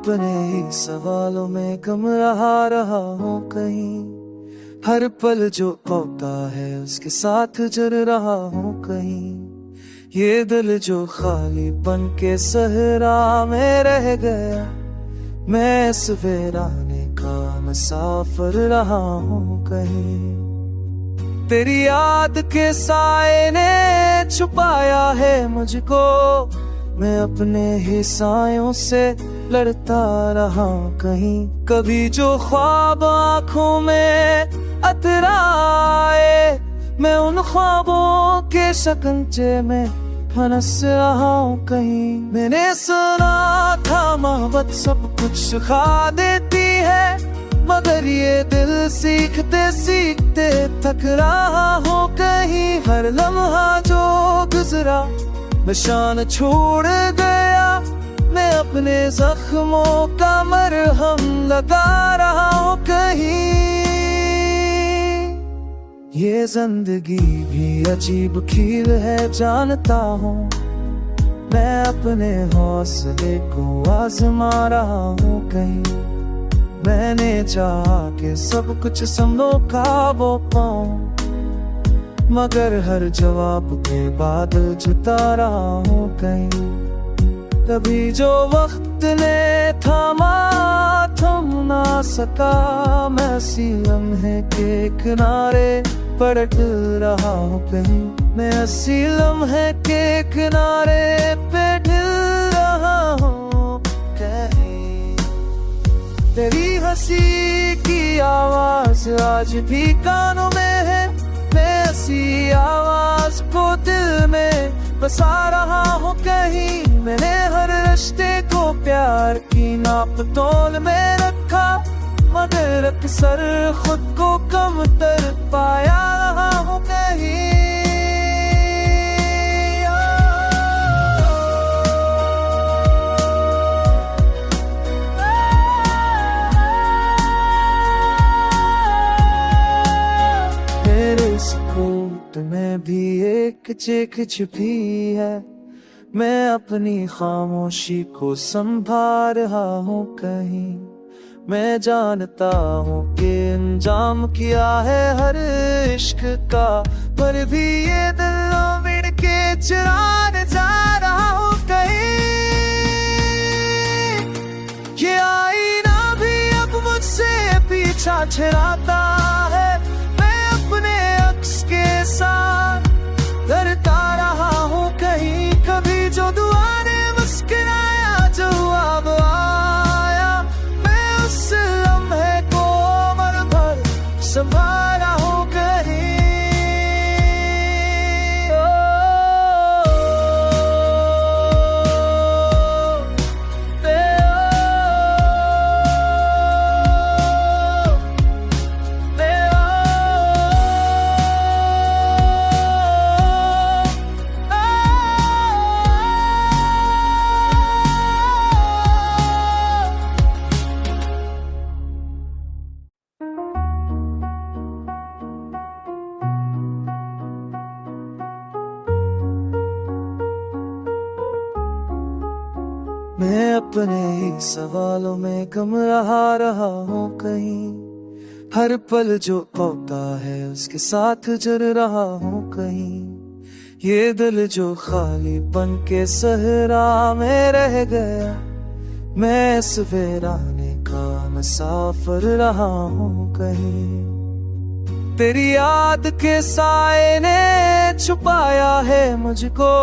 अपने ही सवालों में गम रहा हूँ कहीं। हर पल जो होता है उसके साथ जर रहा हूँ कहीं। ये दिल जो खाली बन के सहरा में रह गया, मैं इस वीराने का मुसाफिर रहा हूँ कहीं। तेरी याद के साए ने छुपाया है मुझको, मैं अपने ही सायों से लड़ता रहा कहीं। कभी जो ख्वाब आंखों में अतराए, मैं उन ख्वाबों के शकंजे में फंस रहा हूँ कहीं। मैंने सुना था मोहब्बत सब कुछ सिखा देती है, मगर ये दिल सीखते सीखते थक रहा हूँ कहीं। हर लम्हा जो गुजरा निशान छोड़ गया, मैं अपने जख्मों का मरहम लगा रहा हूँ कहीं। ये जिंदगी भी अजीब खेल है जानता हूँ, मैं अपने हौसले को आजमा रहा हूँ कहीं। मैंने चाहा कि सब कुछ संभोगा वो पाऊं, मगर हर जवाब के बादल जुटा रहा हूँ कहीं। तभी जो वक्त ने थामा थम ना सका, मैं इसी लम्हे के किनारे पलट रहा हूँ कहीं। मैं इसी लम्हे के किनारे पे ढल रहा हूँ कहीं। तेरी हंसी की आवाज आज भी कानों में है, मैं इसी आवाज को दिल में बसा रहा हूँ कहीं। मैंने हर रिश्ते को प्यार की नाप तोल में रखा, मगर अक्सर खुद को कम तर पाया रहा हूँ कहीं। मेरे सुकून में भी एक चीख छिपी है, मैं अपनी खामोशी को संभाल रहा हूँ कहीं। मैं जानता हूँ कि अंजाम किया है हर इश्क का, पर भी ये दिल मिट के चुराने जा रहा हूँ कहीं। ये आईना भी अब मुझसे पीछा छुड़ाता है, मैं अपने अक्स के साथ डरता रहा हूँ कहीं। कभी जो दुआ ने मुस्कुराया, जो अब आया, मैं उस लम्हे को उम्र भर संभाला हूँ कहीं। मैं अपने ही सवालों में गम रहा हूँ कहीं। हर पल जो होता है उसके साथ जर रहा हूँ कहीं। ये दिल जो खाली बन के सहरा में रह गया, मैं इस वीराने का मुसाफिर रहा हूँ कहीं। तेरी याद के साए ने छुपाया है मुझको,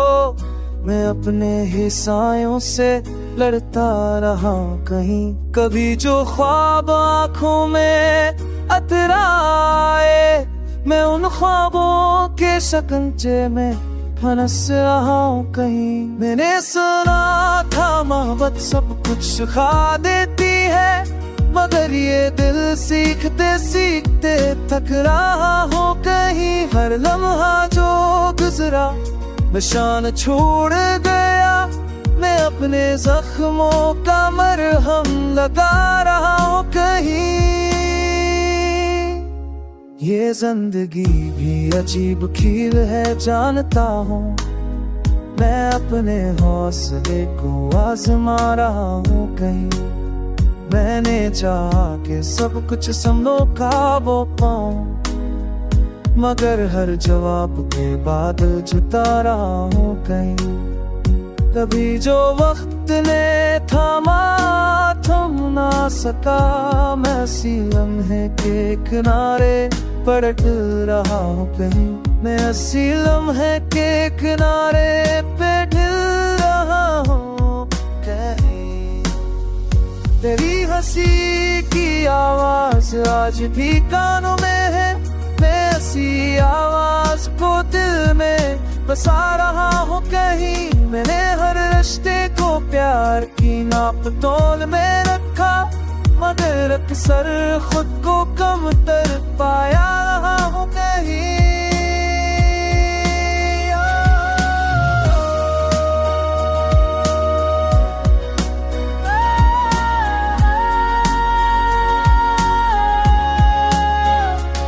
मैं अपने ही सायों से लड़ता रहा कहीं। कभी जो ख्वाब आंखों में अतराए, मैं उन ख्वाबों के शकंजे में फंस रहा हूँ कहीं। मैंने सुना था मोहब्बत सब कुछ सिखा देती है, मगर ये दिल सीखते सीखते थक रहा हूँ कहीं। हर लम्हा जो गुजरा निशान छोड़ गया, मैं अपने जख्मों का मरहम लगा रहा हूँ कहीं। ये जिंदगी भी अजीब खेल है जानता हूँ, मैं अपने हौसले को आजमा रहा हूँ कहीं। मैंने चाहा कि सब कुछ संभलो काबू पाऊं, मगर हर जवाब के बादल जुटा रहा हूँ कहीं। कभी जो वक्त ने थामा थम ना सका, मैं सी लम्हे के किनारे पलट रहा हूँ कहीं। मैं इसी लम्हे के किनारे पे ढल रहा हूँ कहीं। तेरी हंसी की आवाज आज भी कानों में है, मैं इसी आवाज को दिल में बसा रहा हूँ कहीं। मैंने हर रिश्ते को प्यार की नाप तोल में रखा, मगर अक्सर खुद को कम तर पाया रहा हूँ कहीं।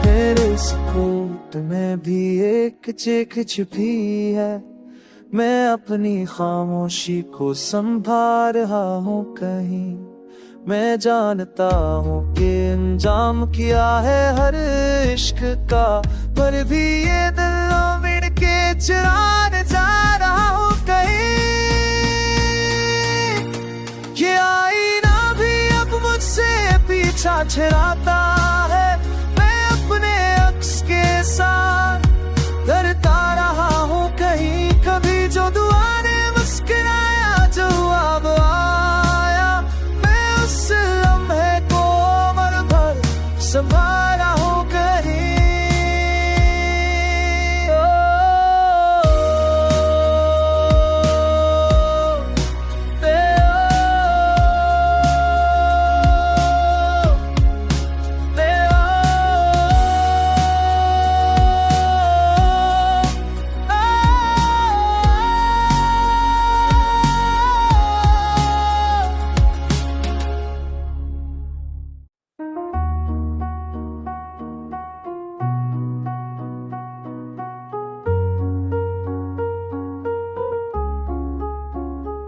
मेरे सुकून में भी एक चीख छिपी है, मैं अपनी खामोशी को संभाल रहा हूँ कहीं। मैं जानता हूँ कि अंजाम किया है हर इश्क का, पर भी ये दिल मिट के चुराने जा रहा हूँ कहीं। ये आईना भी अब मुझसे पीछा छुड़ाता है, मैं अपने अक्स के साथ डरता रहा हूँ कहीं। कभी जो दुआ ने मुस्कुराया, जो अब आया, मैं उस लम्हे को उम्र भर संभाला हूँ कहीं।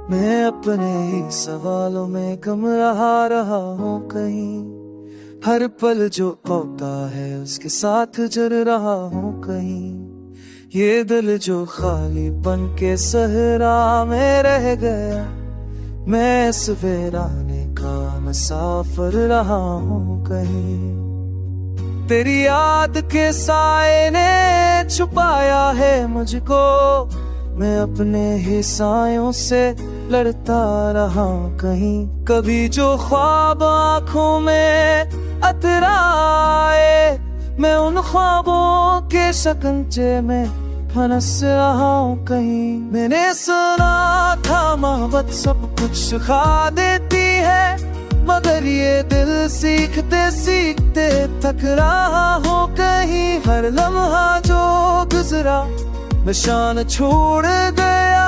मैं अपने ही सवालों में गम रहा हूँ कहीं। हर पल जो होता है उसके साथ जुड़ रहा हूँ कहीं। ये दिल जो खाली बन के सहरा में रह गया, मैं इस वीराने का मुसाफिर रहा हूँ कहीं। तेरी याद के साए ने छुपाया है मुझको, मैं अपने ही सायों से लड़ता रहा कहीं। कभी जो ख्वाब आँखों में अतराए, मैं उन ख्वाबों के शिकंजे में फंस रहा हूँ कहीं। मैंने सुना था मोहब्बत सब कुछ सिखा देती है, मगर ये दिल सीखते सीखते थक रहा हूँ कहीं। हर लम्हा जो गुजरा निशान छोड़ गया,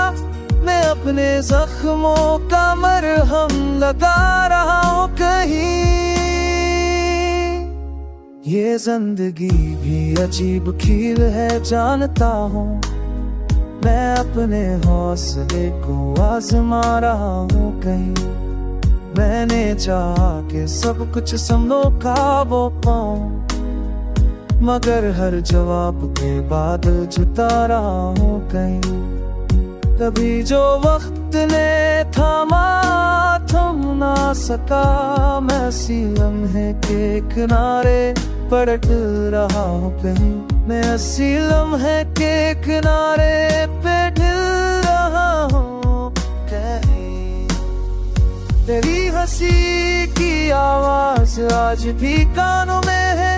मैं अपने जख्मों का मरहम लगा रहा हूँ कहीं। ये जिंदगी भी अजीब खेल है जानता हूँ, मैं अपने हौसले को आजमा रहा हूँ कहीं। मैंने चाहा कि सब कुछ संभलो काबू पाऊं, मगर हर जवाब के बादल जुटा रहा हूँ कहीं। कभी जो वक्त ने थामा थम ना सका, मैं इसी लम्हे के किनारे पलट रहा हूँ कहीं। मैं इसी लम्हे के किनारे पे ढल रहा हूँ कहीं। तेरी हंसी की आवाज आज भी कानों में है,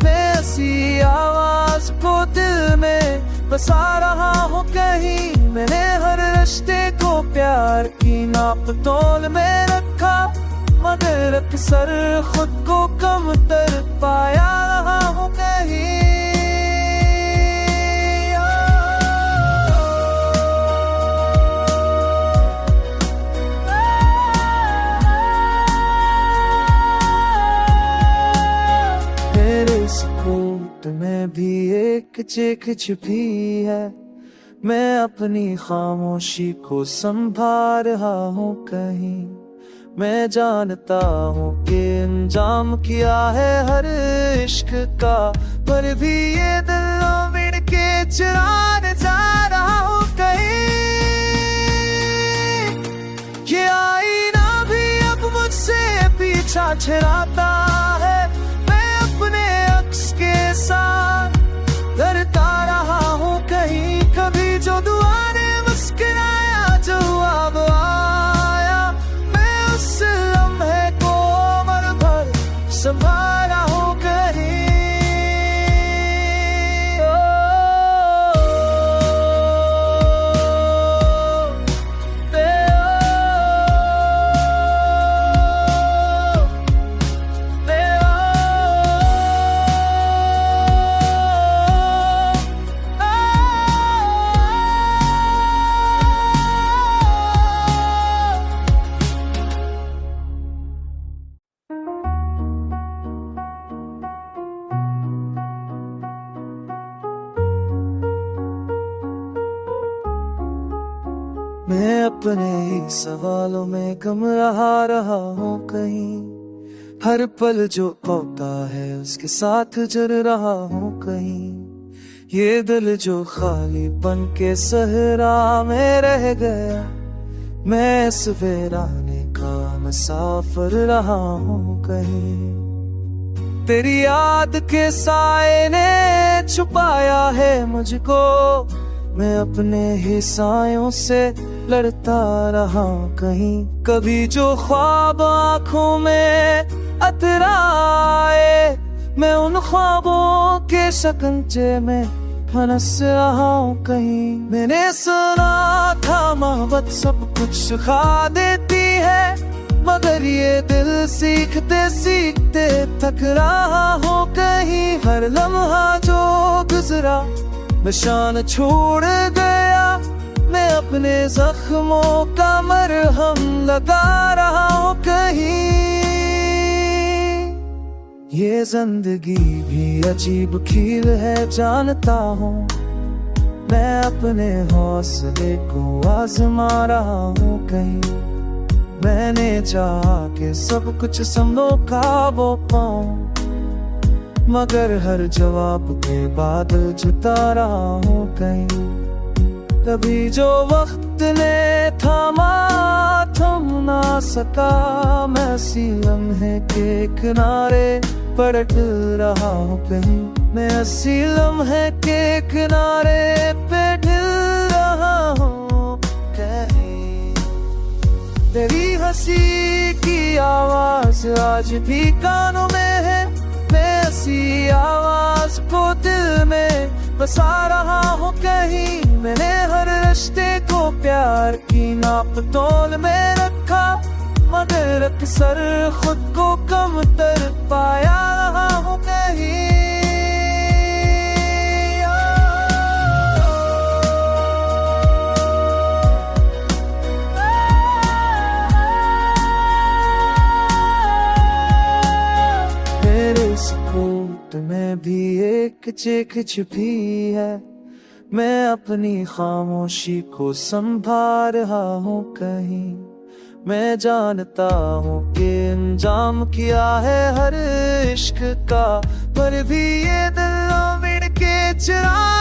मैं इसी आवाज को दिल में बसा रहा हूँ कहीं। मैंने हर रिश्ते को प्यार की नाप तोल में रखा, मगर अक्सर खुद को कम तर पाया रहा हूँ कहीं। मेरे सुकून में भी एक चीख छिपी है, मैं अपनी खामोशी को संभाल रहा हूँ कहीं। मैं जानता हूँ कि अंजाम किया है हर इश्क का, पर भी ये दिल मिट के चुराने जा रहा हूँ कहीं। ये आईना भी अब मुझसे पीछा छुड़ाता है, मैं अपने अक्स के साथ डरता रहा हूँ कहीं। कभी जो दुआ ने मुस्कुराया, जो अब आया, मैं उस लम्हे को उम्र भर संभाला हूँ कहीं। मैं अपने ही सवालों में गम रहा हूँ कहीं। हर पल जो होता है उसके साथ जल रहा हूँ कहीं। ये दिल जो खाली बन के सहरा में रह गया, मैं इस वीराने का मुसाफिर रहा हूँ कहीं। तेरी याद के साए ने छुपाया है मुझको, मैं अपने ही सायों से लड़ता रहा कहीं। कभी जो ख्वाब आंखों में अतराए, मैं उन ख्वाबों के शकंजे में फंस रहा हूँ कहीं। मैंने सुना था मोहब्बत सब कुछ सिखा देती है, मगर ये दिल सीखते सीखते थक रहा हूँ कहीं। हर लम्हा जो गुजरा निशान छोड़ गया, मैं अपने जख्मों का मरहम लगा रहा हूँ कहीं। ये जिंदगी भी अजीब खेल है जानता हूँ, मैं अपने हौसले को आजमा रहा हूँ कहीं। मैंने चाहा कि सब कुछ संभलो काबू पाऊं, मगर हर जवाब के बादल जुटा रहा हूँ कहीं। कभी जो वक्त ने थामा थम ना सका, मैं इसी लम्हे के किनारे पलट रहा हूँ कहीं। मैं इसी लम्हे के किनारे पे ढल रहा हूँ कहीं। तेरी हंसी की आवाज आज भी कानों में है, मैं इसी आवाज को दिल में बसा रहा हूँ कहीं। मैंने हर रिश्ते को प्यार की नाप तोल में रखा, मगर अक्सर खुद को कम तर पाया रहा हूँ कहीं। मेरे सुकून में भी एक चीख छिपी है, मैं अपनी खामोशी को संभाल रहा हूँ कहीं। मैं जानता हूँ कि अंजाम किया है हर इश्क का, पर भी ये दिल मिट के चुरा